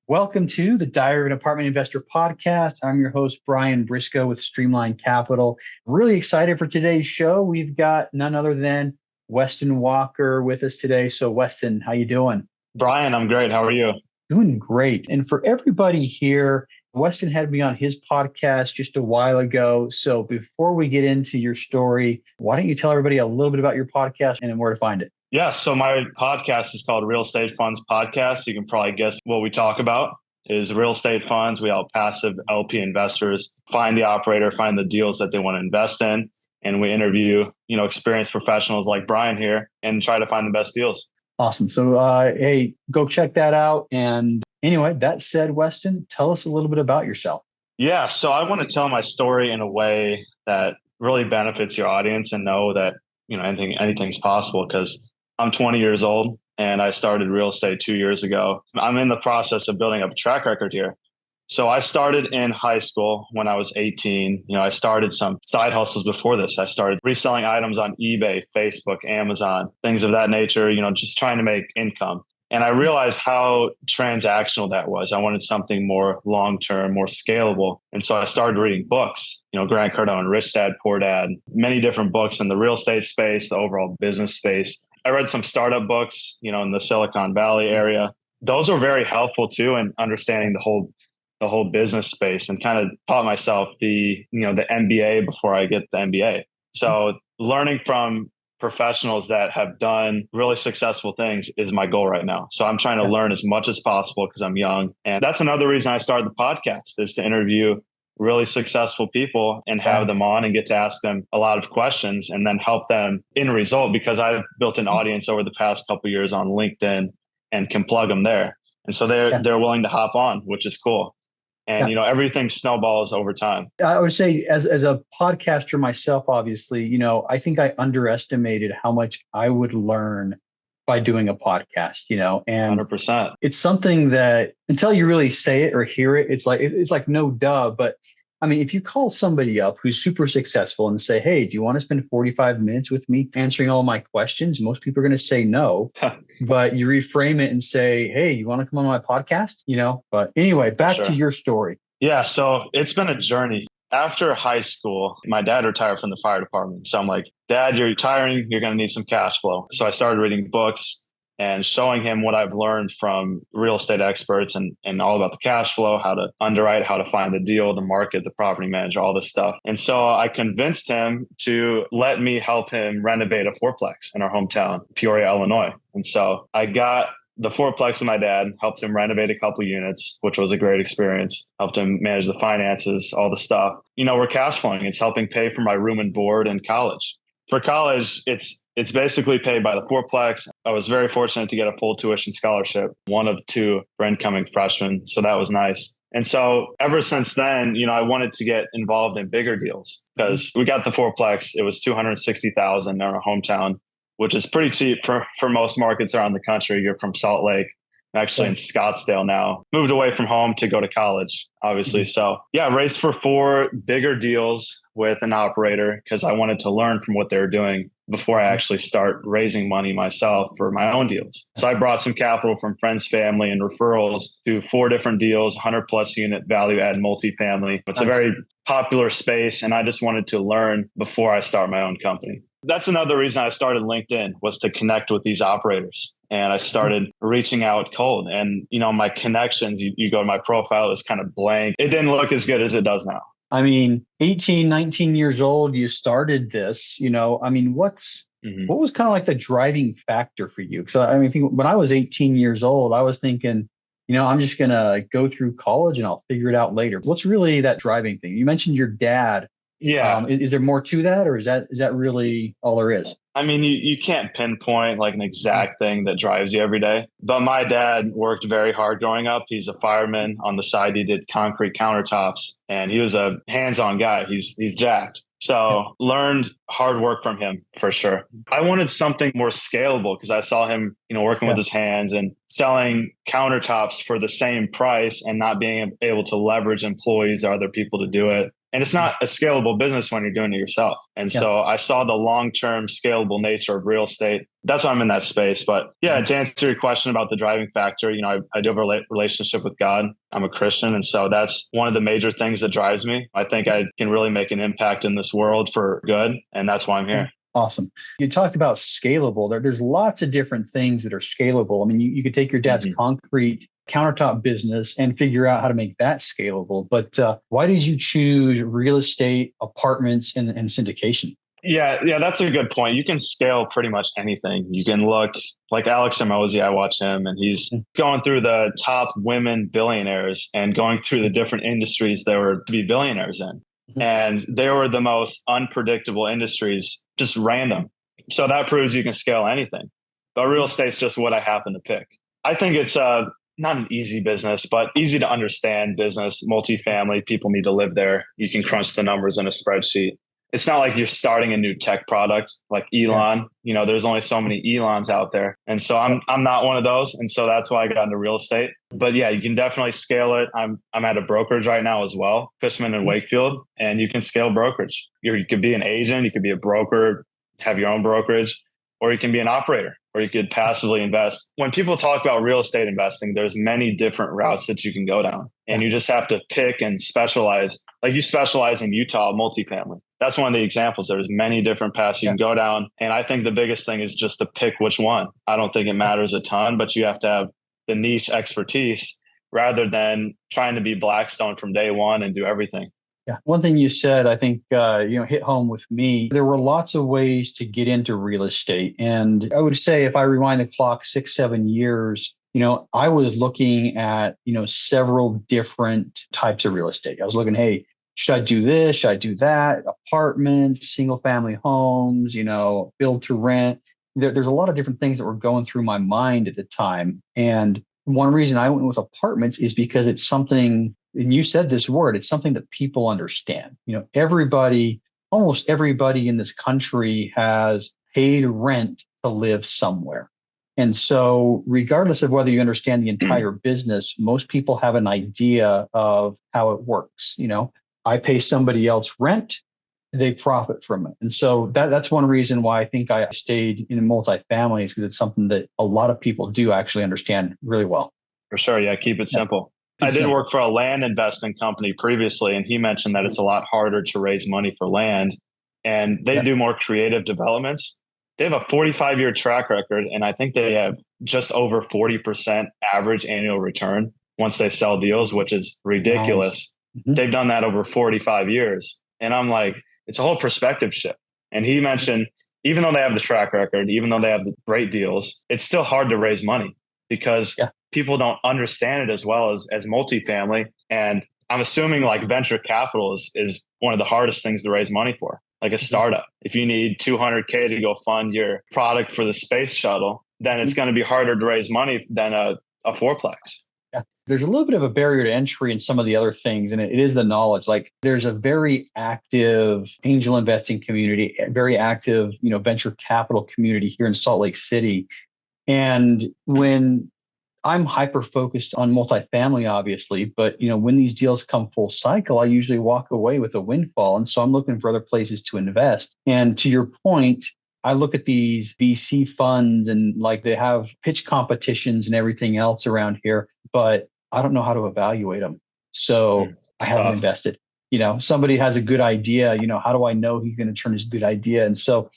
Welcome to the Diary of an Apartment Investor podcast. I'm your host, Brian Briscoe with Streamline Capital. Really excited for today's show. We've got none other than Weston Walker with us today. So Weston, how you doing? Brian, I'm great. How are you? Doing great. And for everybody here, Weston had me on his podcast just a while ago. So before we get into your story, why don't you tell everybody a little bit about your podcast and where to find it? Yeah, so my podcast is called Real Estate Funds Podcast. You can probably guess what we talk about is real estate funds. We help passive LP investors find the operator, find the deals that they want to invest in. And we interview, experienced professionals like Brian here and try to find the best deals. Awesome. So, hey, go check that out. And anyway, that said, Weston, tell us a little bit about yourself. Yeah, so I want to tell my story in a way that really benefits your audience and know that, anything's possible because I'm 20 years old and I started real estate 2 years ago. I'm in the process of building up a track record here. So I started in high school when I was 18. I started some side hustles before this. I started reselling items on eBay, Facebook, Amazon, things of that nature, just trying to make income. And I realized how transactional that was. I wanted something more long-term, more scalable. And so I started reading books, Grant Cardone, Rich Dad, Poor Dad, many different books in the real estate space, the overall business space. I read some startup books, in the Silicon Valley area. Those were very helpful too in understanding the whole business space and kind of taught myself the MBA before I get the MBA. So learning from professionals that have done really successful things is my goal right now. So I'm trying to learn as much as possible because I'm young. And that's another reason I started the podcast is to interview really successful people and have them on and get to ask them a lot of questions and then help them in result because I've built an audience over the past couple of years on LinkedIn and can plug them there. And so they're willing to hop on, which is cool. And, everything snowballs over time. I would say as a podcaster myself, obviously, I think I underestimated how much I would learn by doing a podcast, and 100%. It's something that until you really say it or hear it, it's like no duh. But I mean, if you call somebody up who's super successful and say, hey, do you want to spend 45 minutes with me answering all my questions? Most people are going to say no, but you reframe it and say, hey, you want to come on my podcast? But anyway, back to your story. Yeah. So it's been a journey. After high school, my dad retired from the fire department. So I'm like, Dad, you're retiring. You're going to need some cash flow. So I started reading books and showing him what I've learned from real estate experts and all about the cash flow, how to underwrite, how to find the deal, the market, the property manager, all this stuff. And so I convinced him to let me help him renovate a fourplex in our hometown, Peoria, Illinois. And so I got the fourplex with my dad, helped him renovate a couple units, which was a great experience, helped him manage the finances, all the stuff. We're cash flowing. It's helping pay for my room and board in college. For college, it's basically paid by the fourplex. I was very fortunate to get a full tuition scholarship, one of two for incoming freshmen. So that was nice. And so ever since then, I wanted to get involved in bigger deals because we got the fourplex. It was $260,000 in our hometown, which is pretty cheap for most markets around the country. You're from Salt Lake. I'm actually in Scottsdale now. Moved away from home to go to college, obviously. So yeah, raced for 4 bigger deals with an operator because I wanted to learn from what they were doing before I actually start raising money myself for my own deals. So I brought some capital from friends, family, and referrals to 4 different deals, 100 plus unit value add multifamily. It's a very popular space and I just wanted to learn before I start my own company. That's another reason I started LinkedIn was to connect with these operators. And I started reaching out cold. And, my connections, you go to my profile, it's kind of blank. It didn't look as good as it does now. I mean, 18, 19 years old, you started this, what was kind of like the driving factor for you? Because I think when I was 18 years old, I was thinking, I'm just going to go through college and I'll figure it out later. What's really that driving thing? You mentioned your dad. Yeah. Is there more to that or is that really all there is? I mean, you can't pinpoint like an exact thing that drives you every day. But my dad worked very hard growing up. He's a fireman. On the side, he did concrete countertops and he was a hands-on guy. He's jacked. So learned hard work from him for sure. I wanted something more scalable because I saw him, working with his hands and selling countertops for the same price and not being able to leverage employees or other people to do it. And it's not a scalable business when you're doing it yourself. And so I saw the long-term scalable nature of real estate that's why I'm in that space. But yeah, to answer your question about the driving factor, I do have a relationship with God. I'm a Christian. And so that's one of the major things that drives me. I think I can really make an impact in this world for good. And that's why I'm here. Awesome. You talked about scalable. There's lots of different things that are scalable. I mean, you could take your dad's concrete countertop business and figure out how to make that scalable. But why did you choose real estate, apartments, and syndication? Yeah, that's a good point. You can scale pretty much anything. You can look like Alex Hormozi. I watch him, and he's going through the top women billionaires and going through the different industries they were to be billionaires in. And they were the most unpredictable industries, just random. So that proves you can scale anything. But real estate's just what I happen to pick. I think it's not an easy business, but easy to understand business. Multifamily, people need to live there. You can crunch the numbers in a spreadsheet. It's not like you're starting a new tech product like Elon. There's only so many Elons out there. And so I'm not one of those. And so that's why I got into real estate. But yeah, you can definitely scale it. I'm at a brokerage right now as well, Cushman and Wakefield, and you can scale brokerage. You could be an agent, you could be a broker, have your own brokerage, or you can be an operator, or you could passively invest. When people talk about real estate investing, there's many different routes that you can go down, and you just have to pick and specialize. Like you specialize in Utah multifamily. That's one of the examples. There's many different paths you can go down. And I think the biggest thing is just to pick which one. I don't think it matters a ton, but you have to have the niche expertise rather than trying to be Blackstone from day one and do everything. Yeah. One thing you said, I think, hit home with me. There were lots of ways to get into real estate. And I would say if I rewind the clock 6-7 years, I was looking at, several different types of real estate. I was looking, hey, should I do this? Should I do that? Apartments, single family homes, build to rent. There's a lot of different things that were going through my mind at the time. And one reason I went with apartments is because it's something, and you said this word, it's something that people understand. Almost everybody in this country has paid rent to live somewhere. And so regardless of whether you understand the entire business, most people have an idea of how it works. I pay somebody else rent, they profit from it. And so that's one reason why I think I stayed in multifamily, is because it's something that a lot of people do actually understand really well. For sure. Yeah. Keep it simple. I did work for a land investing company previously, and he mentioned that it's a lot harder to raise money for land, and they do more creative developments. They have a 45-year track record, and I think they have just over 40% average annual return once they sell deals, which is ridiculous. Nice. They've done that over 45 years. And I'm like, it's a whole perspective shift. And he mentioned, even though they have the track record, even though they have the great deals, it's still hard to raise money because people don't understand it as well as multifamily. And I'm assuming like venture capital is one of the hardest things to raise money for, like a startup. If you need $200K to go fund your product for the space shuttle, then it's going to be harder to raise money than a fourplex. Yeah. There's a little bit of a barrier to entry in some of the other things, and it is the knowledge. Like there's a very active angel investing community, very active, venture capital community here in Salt Lake City. And when I'm hyper focused on multifamily, obviously, but when these deals come full cycle, I usually walk away with a windfall. And so I'm looking for other places to invest. And to your point, I look at these VC funds and like they have pitch competitions and everything else around here, but I don't know how to evaluate them. So I haven't invested. Somebody has a good idea, how do I know he's going to turn his good idea? And so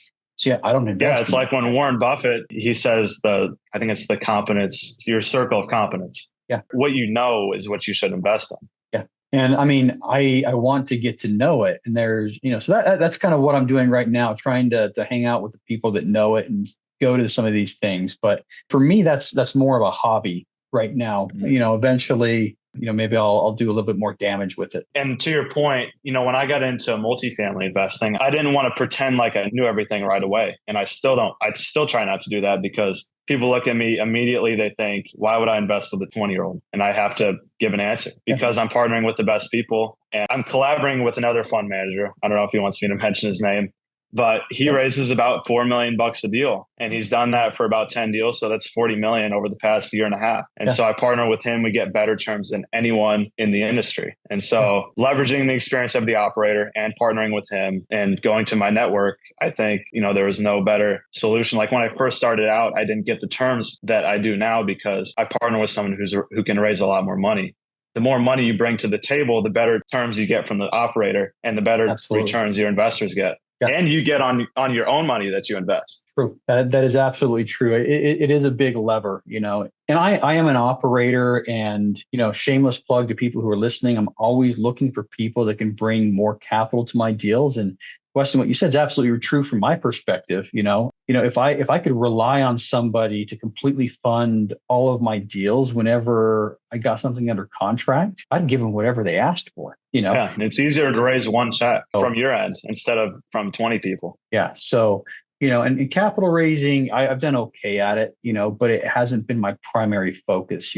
yeah, I don't invest. Yeah, it's like when Warren Buffett, he says I think it's the competence, your circle of competence. Yeah. What you know is what you should invest in. Yeah. And I mean, I want to get to know it. And there's, so that's kind of what I'm doing right now, trying to hang out with the people that know it and go to some of these things. But for me, that's more of a hobby right now. Eventually, maybe I'll do a little bit more damage with it. And to your point, when I got into multifamily investing, I didn't want to pretend like I knew everything right away. And I still don't. I still try not to do that because people look at me immediately. They think, why would I invest with a 20-year-old? And I have to give an answer because I'm partnering with the best people and I'm collaborating with another fund manager. I don't know if he wants me to mention his name, but he raises about 4 million bucks a deal, and he's done that for about 10 deals. So that's 40 million over the past year and a half. And Yeah. so I partner with him. We get better terms than anyone in the industry. And so leveraging the experience of the operator and partnering with him and going to my network, I think, there was no better solution. Like when I first started out, I didn't get the terms that I do now because I partner with someone who can raise a lot more money. The more money you bring to the table, the better terms you get from the operator and the better returns your investors get. Yeah. And you get on your own money that you invest. True. That is absolutely true. It is a big lever, and I am an operator, and, shameless plug to people who are listening. I'm always looking for people that can bring more capital to my deals. And Weston, what you said is absolutely true from my perspective. If I could rely on somebody to completely fund all of my deals whenever I got something under contract, I'd give them whatever they asked for. Yeah, and it's easier to raise one check from your end instead of from 20 people. Yeah. So, and in capital raising, I've done okay at it, but it hasn't been my primary focus.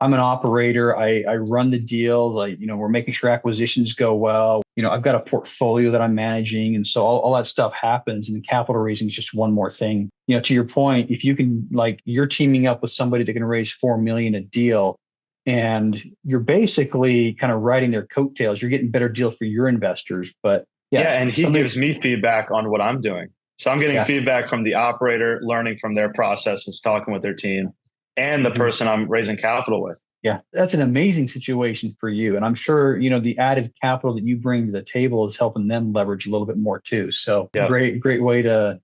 I'm an operator. I run the deals. We're making sure acquisitions go well. I've got a portfolio that I'm managing. And so all that stuff happens, and capital raising is just one more thing. To your point, if you can, you're teaming up with somebody that can raise 4 million a deal, and you're basically kind of riding their coattails, you're getting better deal for your investors. But and he gives me feedback on what I'm doing. So I'm getting feedback from the operator, learning from their processes, talking with their team, and the person I'm raising capital with. Yeah, that's an amazing situation for you. And I'm sure, the added capital that you bring to the table is helping them leverage a little bit more too. So great way to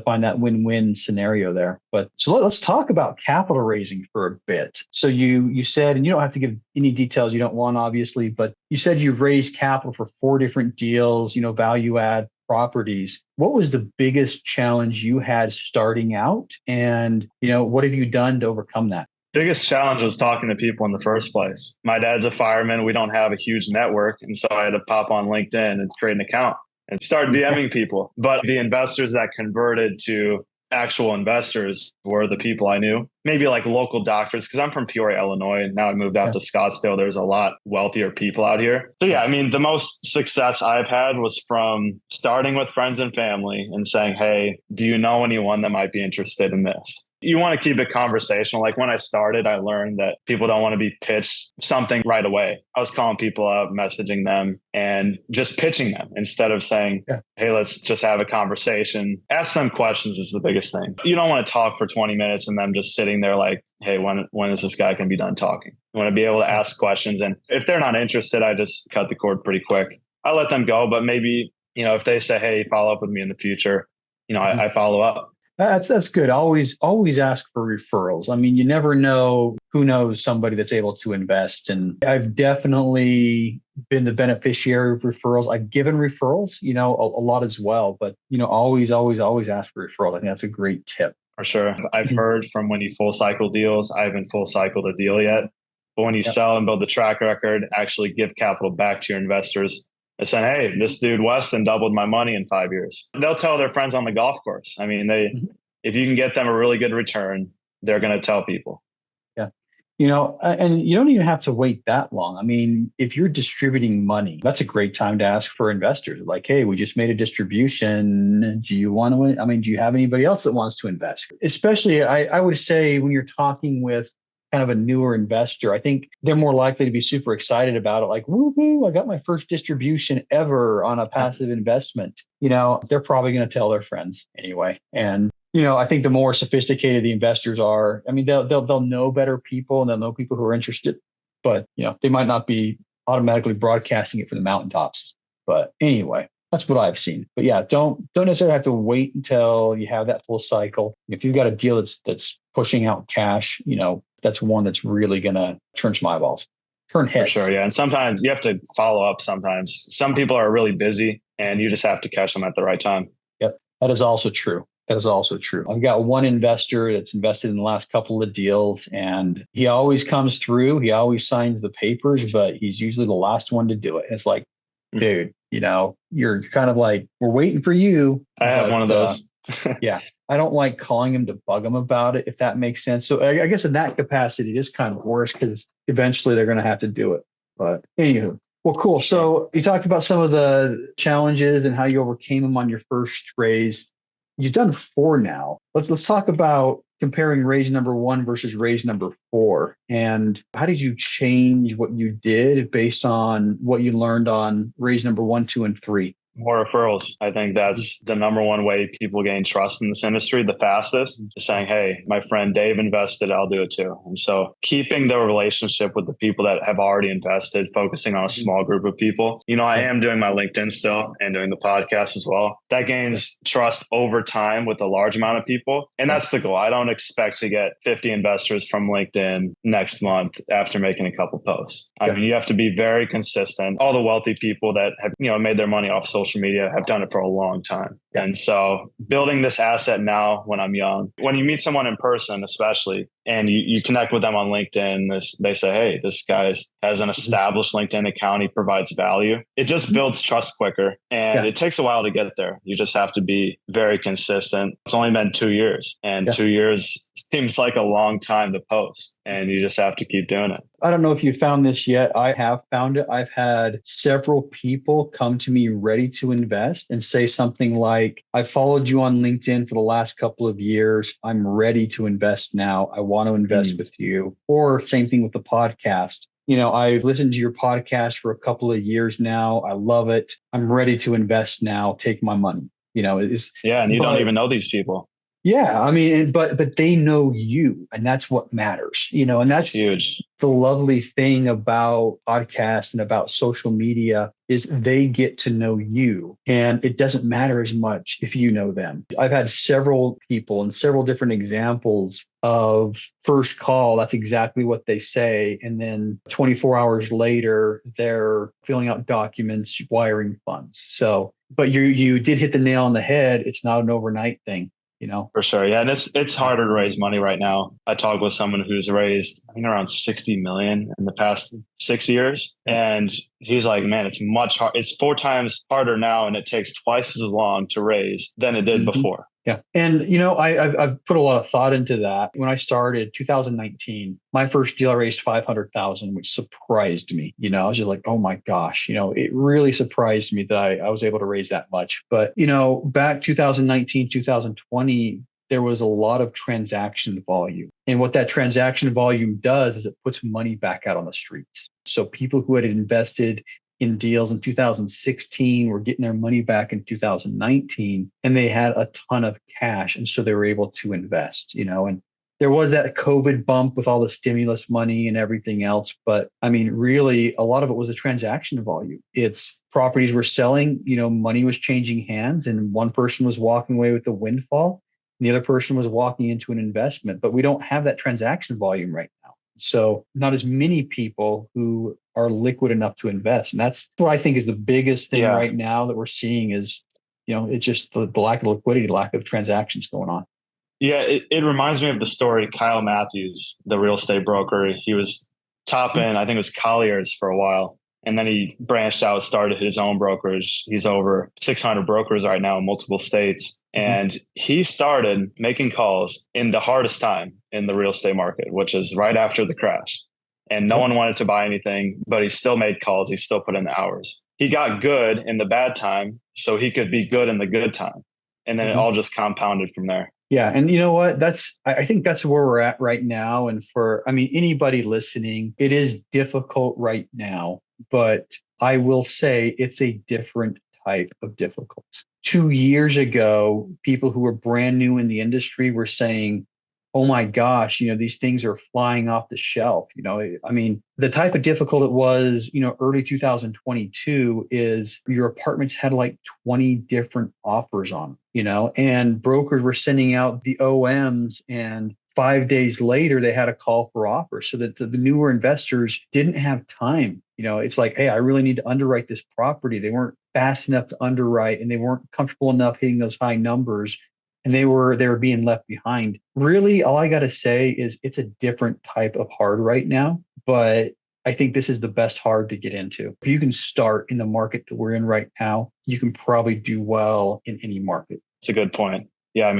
find that win-win scenario there. But so let's talk about capital raising for a bit. So you said, and you don't have to give any details you don't want, obviously, but you said you've raised capital for 4 different deals, value add properties. What was the biggest challenge you had starting out? And, what have you done to overcome that? Biggest challenge was talking to people in the first place. My dad's a fireman. We don't have a huge network. And so I had to pop on LinkedIn and create an account and start DMing people. But the investors that converted to actual investors were the people I knew, maybe like local doctors, because I'm from Peoria, Illinois, and now I moved out to Scottsdale. There's a lot wealthier people out here. So the most success I've had was from starting with friends and family and saying, hey, do you know anyone that might be interested in this? You want to keep it conversational. Like when I started, I learned that people don't want to be pitched something right away. I was calling people up, messaging them, and just pitching them instead of saying, hey, let's just have a conversation. Ask them questions is the biggest thing. You don't want to talk for 20 minutes and them just sitting there like, hey, when is this guy going to be done talking? You want to be able to ask questions. And if they're not interested, I just cut the cord pretty quick. I let them go. But maybe, if they say, hey, follow up with me in the future, I follow up. That's good. Always ask for referrals. I mean, you never know who knows somebody that's able to invest. And I've definitely been the beneficiary of referrals. I've given referrals, a lot as well. But, always ask for referrals. I think that's a great tip. For sure. I've heard from when you full cycle deals, I haven't full cycled a deal yet. But when you sell and build the track record, actually give capital back to your investors. I said, hey, this dude Weston doubled my money in 5 years. They'll tell their friends on the golf course. I mean, if you can get them a really good return, they're going to tell people. Yeah. And you don't even have to wait that long. I mean, if you're distributing money, that's a great time to ask for investors. Like, hey, we just made a distribution. Do you want to, do you have anybody else that wants to invest? Especially, I would say when you're talking with kind of a newer investor, I think they're more likely to be super excited about it. Like, woohoo, I got my first distribution ever on a passive investment. They're probably going to tell their friends anyway. And, I think the more sophisticated the investors are, they'll know better people and they'll know people who are interested, but, they might not be automatically broadcasting it from the mountaintops. But anyway, that's what I've seen. But don't necessarily have to wait until you have that full cycle. If you've got a deal that's pushing out cash, that's one that's really going to turn some eyeballs, turn heads. For sure, yeah. And sometimes you have to follow up sometimes. Some people are really busy and you just have to catch them at the right time. Yep, that is also true. I've got one investor that's invested in the last couple of deals, and he always comes through. He always signs the papers, but he's usually the last one to do it. It's like, dude, you're kind of like, we're waiting for you. I have one of those. Yeah. I don't like calling him to bug him about it, if that makes sense. So I guess in that capacity, it is kind of worse because eventually they're going to have to do it. But anywho, Well, cool. So you talked about some of the challenges and how you overcame them on your first raise. You've done four now. Let's talk about comparing raise number one versus raise number four. And how did you change what you did based on what you learned on raise number one, two, and three? More referrals. I think that's the number one way people gain trust in this industry the fastest, is saying, hey, my friend Dave invested, I'll do it too. And so keeping the relationship with the people that have already invested, focusing on a small group of people. I am doing my LinkedIn still and doing the podcast as well. That gains trust over time with a large amount of people. And that's the goal. I don't expect to get 50 investors from LinkedIn next month after making a couple posts. I mean, you have to be very consistent. All the wealthy people that have, made their money off social media have done it for a long time. And so building this asset now when I'm young, when you meet someone in person, especially, and you connect with them on LinkedIn, they say, hey, this guy has an established LinkedIn account. He provides value. It just builds trust quicker. And it takes a while to get there. You just have to be very consistent. It's only been 2 years, and 2 years seems like a long time to post, and you just have to keep doing it. I don't know if you found this yet. I have found it. I've had several people come to me ready to invest and say something like, I followed you on LinkedIn for the last couple of years. I'm ready to invest now. I want to invest with you. Or same thing with the podcast. I've listened to your podcast for a couple of years now. I love it. I'm ready to invest now. Take my money. And you don't even know these people. Yeah, I mean, but they know you, and that's what matters, and that's huge. The lovely thing about podcasts and about social media is they get to know you, and it doesn't matter as much if you know them. I've had several people and several different examples of first call. That's exactly what they say. And then 24 hours later, they're filling out documents, wiring funds. So, but you did hit the nail on the head. It's not an overnight thing. For sure. Yeah. And it's harder to raise money right now. I talked with someone who's raised, I think, around 60 million in the past 6 years. And he's like, man, it's much harder. It's 4 times harder now, and it takes twice as long to raise than it did before. Yeah. And, I've put a lot of thought into that. When I started 2019, my first deal I raised 500,000, which surprised me. I was just like, oh my gosh, it really surprised me that I was able to raise that much. But, back 2019, 2020, there was a lot of transaction volume. And what that transaction volume does is it puts money back out on the streets. So people who had invested in deals in 2016 were getting their money back in 2019, and they had a ton of cash. And so they were able to invest, and there was that COVID bump with all the stimulus money and everything else. But I mean, really, a lot of it was a transaction volume. It's properties were selling, money was changing hands, and one person was walking away with a windfall, and the other person was walking into an investment. But we don't have that transaction volume right now. So not as many people who are liquid enough to invest. And that's what I think is the biggest thing right now that we're seeing is, it's just the lack of liquidity, lack of transactions going on. Yeah, it reminds me of the story Kyle Matthews, the real estate broker. He was top in, I think it was Colliers for a while. And then he branched out, started his own brokerage. He's over 600 brokers right now in multiple states. And he started making calls in the hardest time in the real estate market, which is right after the crash. And no one wanted to buy anything, but he still made calls. He still put in the hours. He got good in the bad time so he could be good in the good time. And then it all just compounded from there. Yeah. And you know what? I think that's where we're at right now. And anybody listening, it is difficult right now, but I will say it's a different type of difficult. 2 years ago, people who were brand new in the industry were saying, oh my gosh, these things are flying off the shelf. The type of difficult it was, early 2022 is your apartments had like 20 different offers on, and brokers were sending out the OMs, and 5 days later they had a call for offers, so that the newer investors didn't have time. It's like, hey, I really need to underwrite this property. They weren't fast enough to underwrite, and they weren't comfortable enough hitting those high numbers. And they were being left behind. Really, all I got to say is it's a different type of hard right now, but I think this is the best hard to get into. If you can start in the market that we're in right now, you can probably do well in any market. It's a good point. Yeah,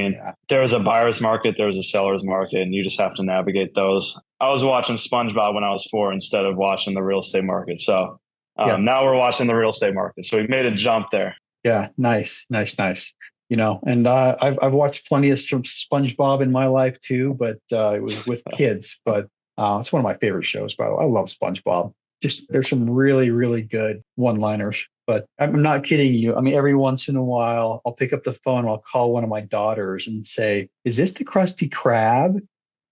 there's a buyer's market, there's a seller's market, and you just have to navigate those. I was watching SpongeBob when I was 4 instead of watching the real estate market. So Yeah. Now we're watching the real estate market. So we made a jump there. Yeah. Nice. Nice. Nice. And I've watched plenty of SpongeBob in my life too, but it was with kids. But it's one of my favorite shows, by the way. I love SpongeBob. Just there's some really, really good one-liners. But I'm not kidding you. I mean, every once in a while, I'll pick up the phone, I'll call one of my daughters and say, "Is this the Krusty Krab?"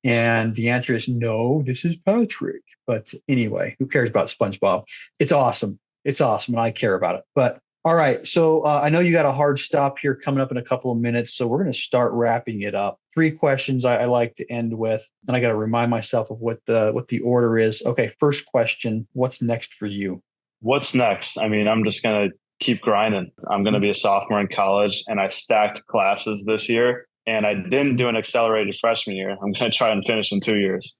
And the answer is no, this is Patrick. But anyway, who cares about SpongeBob? It's awesome. It's awesome. And I care about it. But all right. So I know you got a hard stop here coming up in a couple of minutes. So we're going to start wrapping it up. 3 questions I like to end with. And I got to remind myself of what the order is. Okay. First question. What's next for you? What's next? I mean, I'm just going to keep grinding. I'm going to be a sophomore in college, and I stacked classes this year, and I didn't do an accelerated freshman year. I'm going to try and finish in 2 years.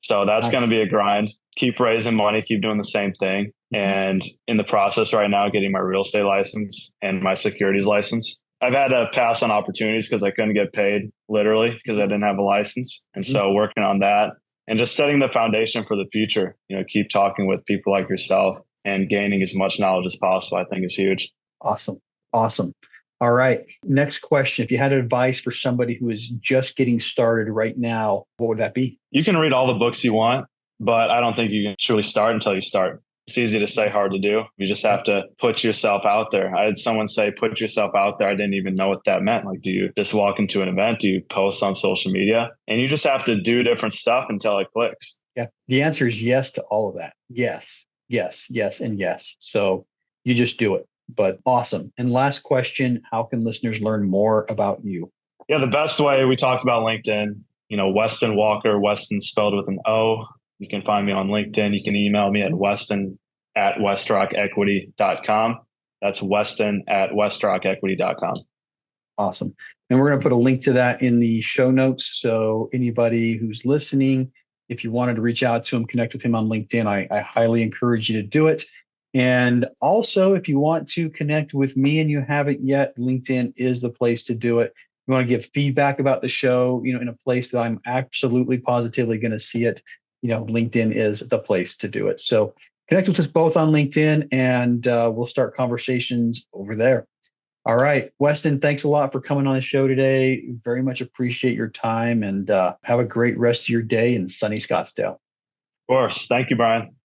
So that's going to be a grind. Keep raising money, keep doing the same thing. And in the process right now, getting my real estate license and my securities license. I've had to pass on opportunities because I couldn't get paid, literally, because I didn't have a license. And so working on that and just setting the foundation for the future, keep talking with people like yourself and gaining as much knowledge as possible, I think is huge. Awesome. Awesome. All right. Next question. If you had advice for somebody who is just getting started right now, what would that be? You can read all the books you want, but I don't think you can truly start until you start. It's easy to say, hard to do. You just have to put yourself out there. I had someone say, put yourself out there. I didn't even know what that meant. Like, do you just walk into an event? Do you post on social media? And you just have to do different stuff until it clicks. Yeah. The answer is yes to all of that. Yes, yes, yes, and yes. So you just do it. But awesome. And last question, how can listeners learn more about you? Yeah, the best way, we talked about LinkedIn, Weston Walker, Weston spelled with an O. You can find me on LinkedIn. You can email me at weston@westrockequity.com. That's weston@westrockequity.com. Awesome. And we're going to put a link to that in the show notes. So anybody who's listening, if you wanted to reach out to him, connect with him on LinkedIn, I highly encourage you to do it. And also, if you want to connect with me and you haven't yet, LinkedIn is the place to do it. You want to give feedback about the show, in a place that I'm absolutely positively going to see it. LinkedIn is the place to do it. So connect with us both on LinkedIn, and we'll start conversations over there. All right, Weston, thanks a lot for coming on the show today. Very much appreciate your time, and have a great rest of your day in sunny Scottsdale. Of course. Thank you, Brian.